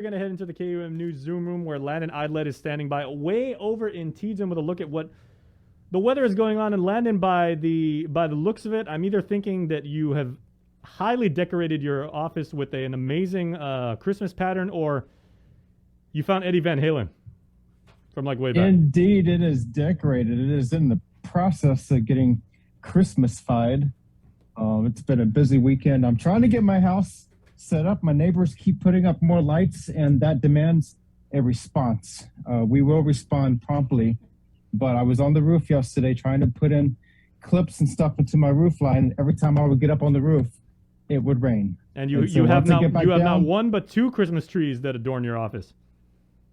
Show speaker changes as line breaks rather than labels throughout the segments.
We're going to head into the KUM News Zoom room where Landon Aydlett is standing by way over in Teedzum with a look at what the weather is going on. And Landon, by the looks of it, I'm either thinking that you have highly decorated your office with an amazing Christmas pattern, or you found Eddie Van Halen from like way back.
Indeed, it is decorated. It is in the process of getting Christmas-fied. It's been a busy weekend. I'm trying to get my house set up. My neighbors keep putting up more lights, and that demands a response. We will respond promptly, but I was on the roof yesterday trying to put in clips and stuff into my roof line. Every time I would get up on the roof, it would rain.
And you have not one but two Christmas trees that adorn your office.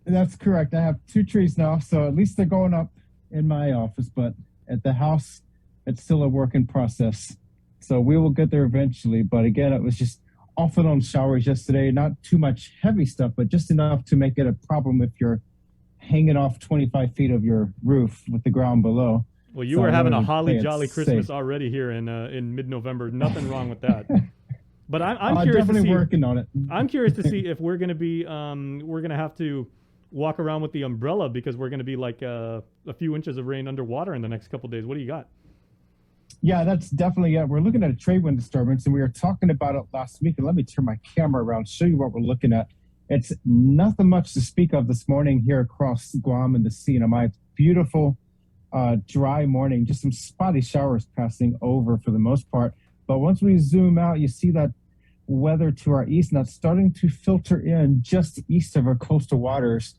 That's correct. I have two trees now, so at least they're going up in my office, but at the house, it's still a work in process. So we will get there eventually. But again, it was just off and on showers yesterday. Not too much heavy stuff, but just enough to make it a problem if you're hanging off 25 feet of your roof with the ground below.
Well, you were having a holly jolly Christmas already here in mid-November. Nothing wrong with that. But I'm curious to see.
Working on it.
I'm curious to see if we're going to be we're going to have to walk around with the umbrella because we're going to be like a few inches of rain underwater in the next couple of days. What do you got?
Yeah, that's definitely it. We're looking at a trade wind disturbance, and we were talking about it last week. And let me turn my camera around, show you what we're looking at. It's nothing much to speak of this morning here across Guam and the CNMI. It's beautiful, dry morning, just some spotty showers passing over for the most part. But once we zoom out, you see that weather to our east, and that's starting to filter in just east of our coastal waters,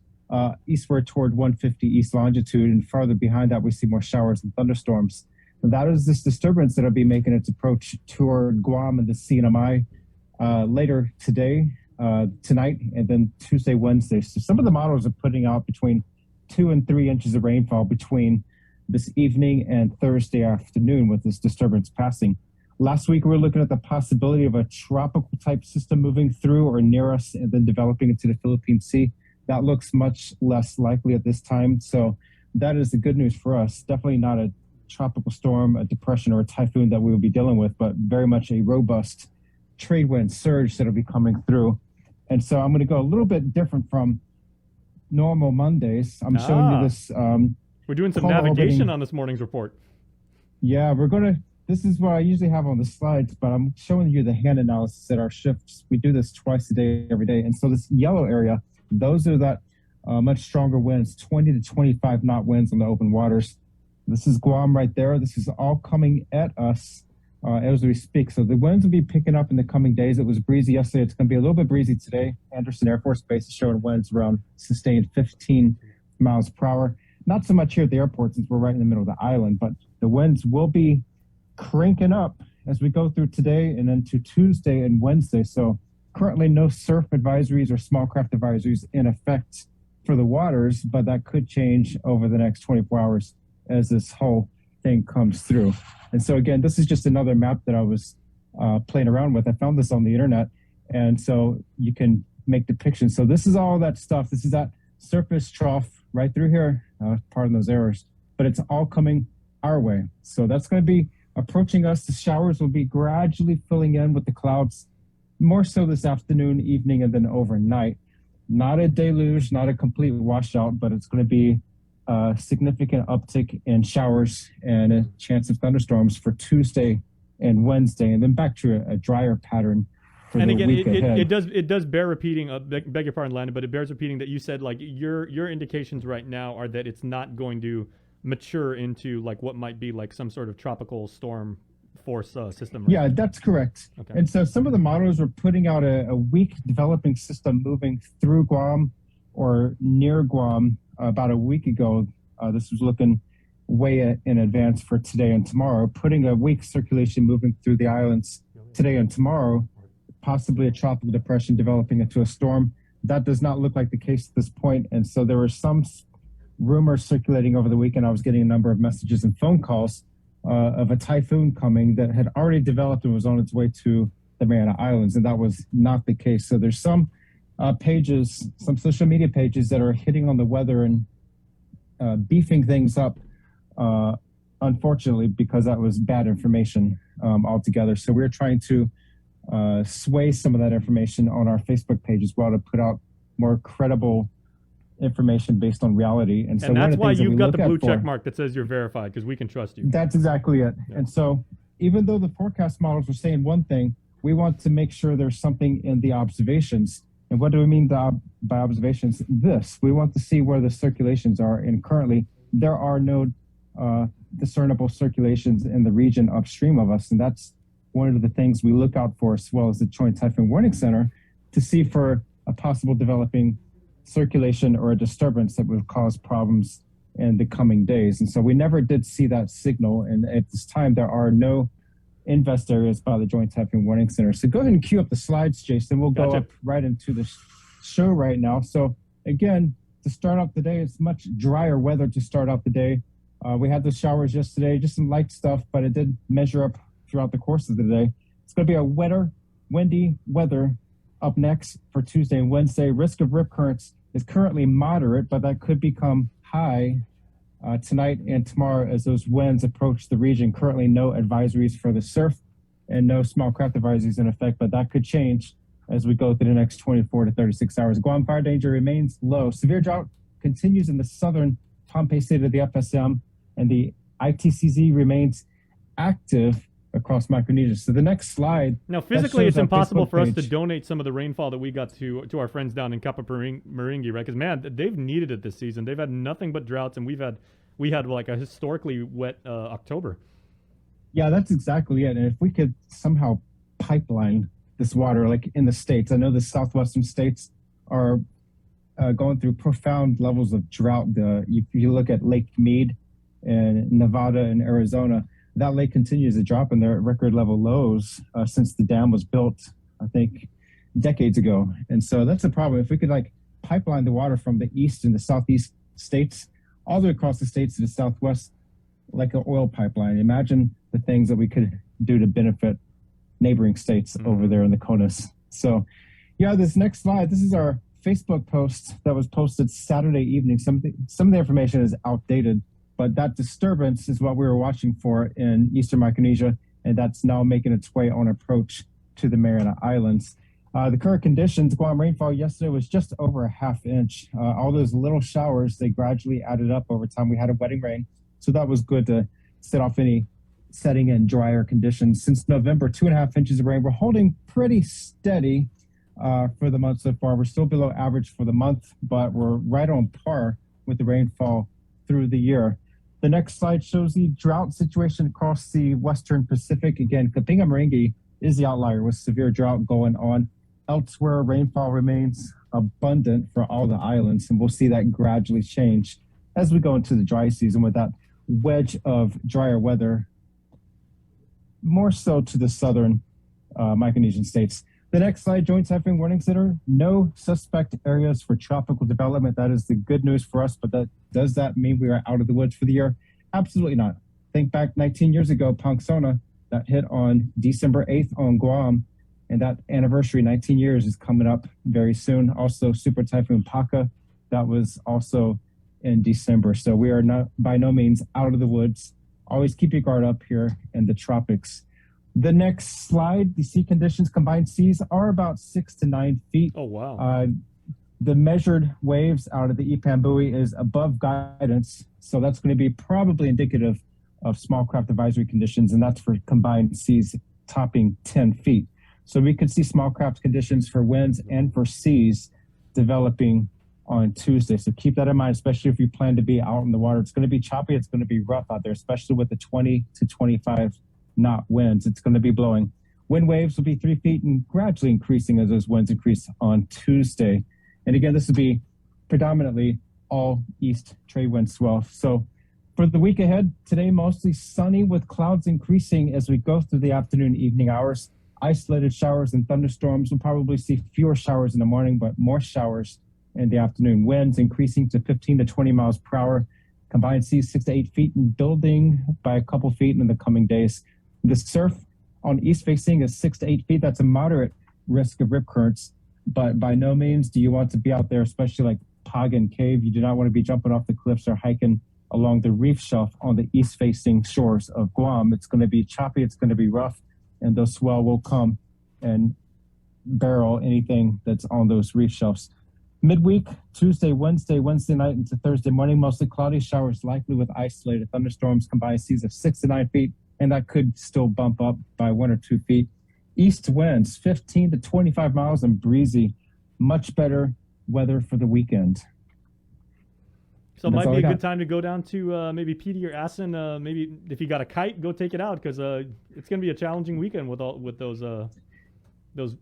eastward toward 150 east longitude. And farther behind that, we see more showers and thunderstorms. And that is this disturbance that will be making its approach toward Guam and the CNMI later today, tonight, and then Tuesday, Wednesday. So some of the models are putting out between 2 and 3 inches of rainfall between this evening and Thursday afternoon with this disturbance passing. Last week, we were looking at the possibility of a tropical type system moving through or near us and then developing into the Philippine Sea. That looks much less likely at this time. So that is the good news for us. Definitely not a tropical storm, a depression, or a typhoon that we will be dealing with, but very much a robust trade wind surge that will be coming through. And so I'm going to go a little bit different from normal Mondays. I'm showing you this.
We're doing some navigation on this morning's report.
Yeah, this is what I usually have on the slides, but I'm showing you the hand analysis at our shifts. We do this twice a day, every day. And so this yellow area, those are that much stronger winds, 20 to 25 knot winds on the open waters. This is Guam right there. This is all coming at us as we speak. So the winds will be picking up in the coming days. It was breezy yesterday. It's going to be a little bit breezy today. Anderson Air Force Base is showing winds around sustained 15 miles per hour. Not so much here at the airport since we're right in the middle of the island, but the winds will be cranking up as we go through today and into Tuesday and Wednesday. So currently no surf advisories or small craft advisories in effect for the waters, but that could change over the next 24 hours as this whole thing comes through. And so again, this is just another map that I was playing around with. I found this on the internet, and so you can make depictions. So this is all that stuff. This is that surface trough right through here, pardon those errors, but it's all coming our way. So that's going to be approaching us. The showers will be gradually filling in with the clouds, more so this afternoon, evening, and then overnight. Not a deluge, not a complete washout, but it's going to be a significant uptick in showers and a chance of thunderstorms for Tuesday and Wednesday, and then back to a drier pattern for the week ahead.
It does bear repeating, beg your pardon, Landon, but it bears repeating that you said like your indications right now are that it's not going to mature into like what might be like some sort of tropical storm force system. Right?
Yeah, that's correct. Okay. And so some of the models are putting out a weak developing system moving through Guam or near Guam about a week ago. This was looking way in advance for today and tomorrow, putting a weak circulation moving through the islands today and tomorrow, possibly a tropical depression developing into a storm. That does not look like the case at this point. And so there were some rumors circulating over the weekend. I was getting a number of messages and phone calls of a typhoon coming that had already developed and was on its way to the Mariana Islands, and that was not the case. So there's some pages, some social media pages that are hitting on the weather and beefing things up, unfortunately, because that was bad information altogether. So we're trying to sway some of that information on our Facebook page as well to put out more credible information based on reality. And so
And
one
that's
of the
why
things that
you've
we
got
look
the blue
at
check
for,
mark that says you're verified, because we can trust you.
that's exactly it.
Yeah.
And so even though the forecast models are saying one thing, we want to make sure there's something in the observations. And what do we mean by observations? This, we want to see where the circulations are. And currently, there are no discernible circulations in the region upstream of us. And that's one of the things we look out for, as well as the Joint Typhoon Warning Center, to see for a possible developing circulation or a disturbance that would cause problems in the coming days. And so we never did see that signal. And at this time, there are no invest areas by the Joint Typhoon Warning Center. So go ahead and cue up the slides, Jason. We'll go up right into the show right now. So again, to start off the day, it's much drier weather to start off the day. We had the showers yesterday, just some light stuff, but it did measure up throughout the course of the day. It's going to be a wetter, windy weather up next for Tuesday and Wednesday. Risk of rip currents is currently moderate, but that could become high tonight and tomorrow as those winds approach the region. Currently no advisories for the surf and no small craft advisories in effect, but that could change as we go through the next 24 to 36 hours. Guam fire danger remains low. Severe drought continues in the southern Pohnpei state of the FSM, and the ITCZ remains active across Micronesia. So the next slide.
Now, physically, it's impossible for us to
page.
donate some of the rainfall that we got to our friends down in Kapaperingi, right? Because, man, they've needed it this season. They've had nothing but droughts, and we had like a historically wet October.
Yeah, that's exactly it. And if we could somehow pipeline this water, like in the States, I know the southwestern states are going through profound levels of drought. If you look at Lake Mead in Nevada and Arizona, that lake continues to drop, and they're at record level lows since the dam was built, I think, decades ago. And so that's a problem. If we could like pipeline the water from the east and the southeast states all the way across the states to the southwest, like an oil pipeline, imagine the things that we could do to benefit neighboring states over there in the CONUS. So yeah, this next slide, this is our Facebook post that was posted Saturday evening. Some of the information is outdated, but that disturbance is what we were watching for in Eastern Micronesia, and that's now making its way on approach to the Mariana Islands. The current conditions, Guam rainfall yesterday was just over a half inch. All those little showers, they gradually added up over time. We had a wetting rain, so that was good to set off any setting in drier conditions. Since November, 2.5 inches of rain. We're holding pretty steady for the month so far. We're still below average for the month, but we're right on par with the rainfall through the year. The next slide shows the drought situation across the Western Pacific. Again, Kapinga-Maringi is the outlier with severe drought going on. Elsewhere, rainfall remains abundant for all the islands, and we'll see that gradually change as we go into the dry season with that wedge of drier weather, more so to the southern Micronesian states. The next slide, Joint Typhoon Warning Center, no suspect areas for tropical development. That is the good news for us, but does that mean we are out of the woods for the year? Absolutely not. Think back 19 years ago, Pangsona, that hit on December 8th on Guam, and that anniversary, 19 years, is coming up very soon. Also, Super Typhoon Paka, that was also in December. So we are not by no means out of the woods. Always keep your guard up here in the tropics. The next slide, the sea conditions, combined seas are about 6 to 9 feet.
Oh, wow.
The measured waves out of the EPAM buoy is above guidance. So that's going to be probably indicative of small craft advisory conditions, and that's for combined seas topping 10 feet. So we could see small craft conditions for winds and for seas developing on Tuesday. So keep that in mind, especially if you plan to be out in the water. It's going to be choppy. It's going to be rough out there, especially with the 20 to 25 knot winds. It's going to be blowing. Wind waves will be 3 feet and gradually increasing as those winds increase on Tuesday. And again, this will be predominantly all east trade wind swell. So for the week ahead, today mostly sunny with clouds increasing as we go through the afternoon, evening hours. Isolated showers and thunderstorms. We'll probably see fewer showers in the morning, but more showers in the afternoon. Winds increasing to 15 to 20 miles per hour. Combined seas 6 to 8 feet and building by a couple feet in the coming days. The surf on east facing is 6 to 8 feet. That's a moderate risk of rip currents, but by no means do you want to be out there, especially like Pagan Cave. You do not want to be jumping off the cliffs or hiking along the reef shelf on the east facing shores of Guam. It's going to be choppy. It's going to be rough, and the swell will come and barrel anything that's on those reef shelves. Midweek, Tuesday, Wednesday night into Thursday morning, mostly cloudy, showers likely with isolated thunderstorms, combined seas of 6 to 9 feet, and that could still bump up by 1 or 2 feet. East winds 15 to 25 miles and breezy. Much better weather for the weekend.
So it might be a good time to go down to maybe Petey or Assen. Maybe if you got a kite, go take it out, because it's going to be a challenging weekend with those.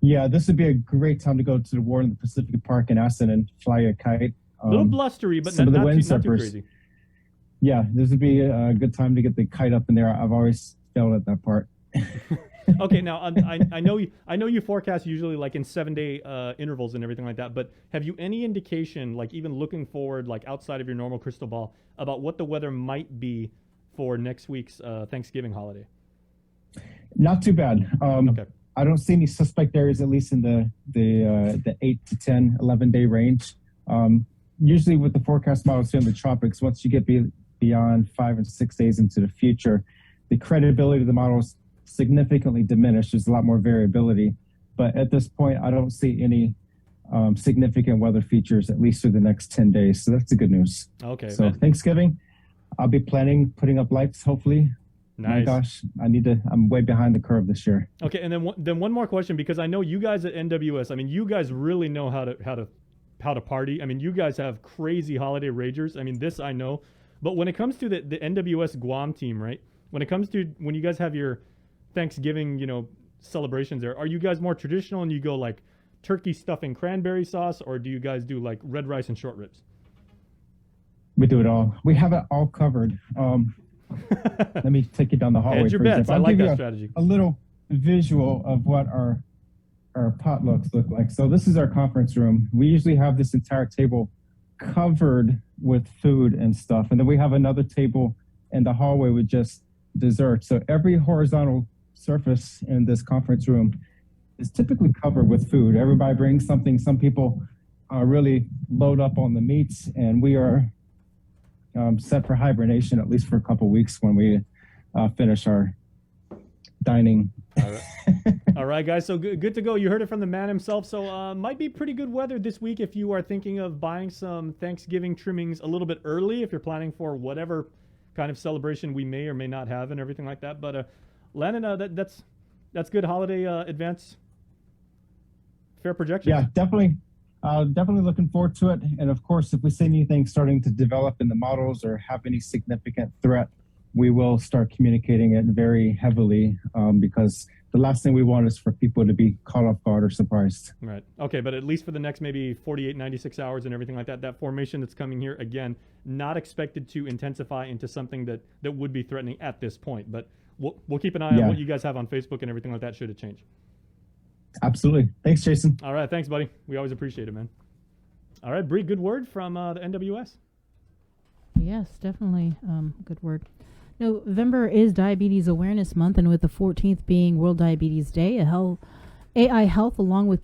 Yeah, this would be a great time to go to the Warren Pacific Park in Assen and fly a kite.
A little blustery, but
some of the
not
wind
too
surfers.
crazy.
Yeah, this would be a good time to get the kite up in there. I've always failed at that part.
Okay, now I know you forecast usually like in 7-day intervals and everything like that. But have you any indication, like even looking forward, like outside of your normal crystal ball, about what the weather might be for next week's Thanksgiving holiday?
Not too bad.
Okay.
I don't see any suspect areas, at least in the 8 to 10, 11-day range. Usually with the forecast models here in the tropics, once you get beyond 5 and 6 days into the future, the credibility of the models significantly diminished. There's a lot more variability. But at this point, I don't see any significant weather features, at least for the next 10 days. So that's the good news.
Okay.
So Thanksgiving, I'll be putting up lights, hopefully.
Nice.
My gosh, I'm way behind the curve this year.
Okay, and then one more question, because I know you guys at NWS, I mean, you guys really know how to party. I mean, you guys have crazy holiday ragers. I mean, this I know. But when it comes to the NWS Guam team, right? When you guys have your Thanksgiving, celebrations there, are you guys more traditional and you go like turkey stuffing cranberry sauce, or do you guys do like red rice and short ribs?
We do it all. We have it all covered. Let me take you down the hallway.
Hedge your bets. I like that strategy.
A little visual of what our potlucks look like. So this is our conference room. We usually have this entire table covered with food and stuff, and then we have another table in the hallway with just dessert. So every horizontal surface in this conference room is typically covered with food. Everybody brings something. Some people really load up on the meats, and we are set for hibernation, at least for a couple weeks when we finish our dining.
All right. All right, guys. So good to go. You heard it from the man himself. So might be pretty good weather this week if you are thinking of buying some Thanksgiving trimmings a little bit early, if you're planning for whatever kind of celebration we may or may not have and everything like that. But Landon, that's good holiday advance. Fair projection.
Yeah, definitely. Definitely looking forward to it. And of course, if we see anything starting to develop in the models or have any significant threat, we will start communicating it very heavily, because the last thing we want is for people to be caught off guard or surprised.
Right. Okay, but at least for the next maybe 48, 96 hours and everything like that, that formation that's coming here, again, not expected to intensify into something that would be threatening at this point. But we'll keep an eye on what you guys have on Facebook and everything like that should it change.
Absolutely. Thanks, Jason.
All right. Thanks, buddy. We always appreciate it, man. All right, Bree, good word from the NWS.
Yes, definitely. Good word. November is Diabetes Awareness Month, and with the 14th being World Diabetes Day, AI Health, along with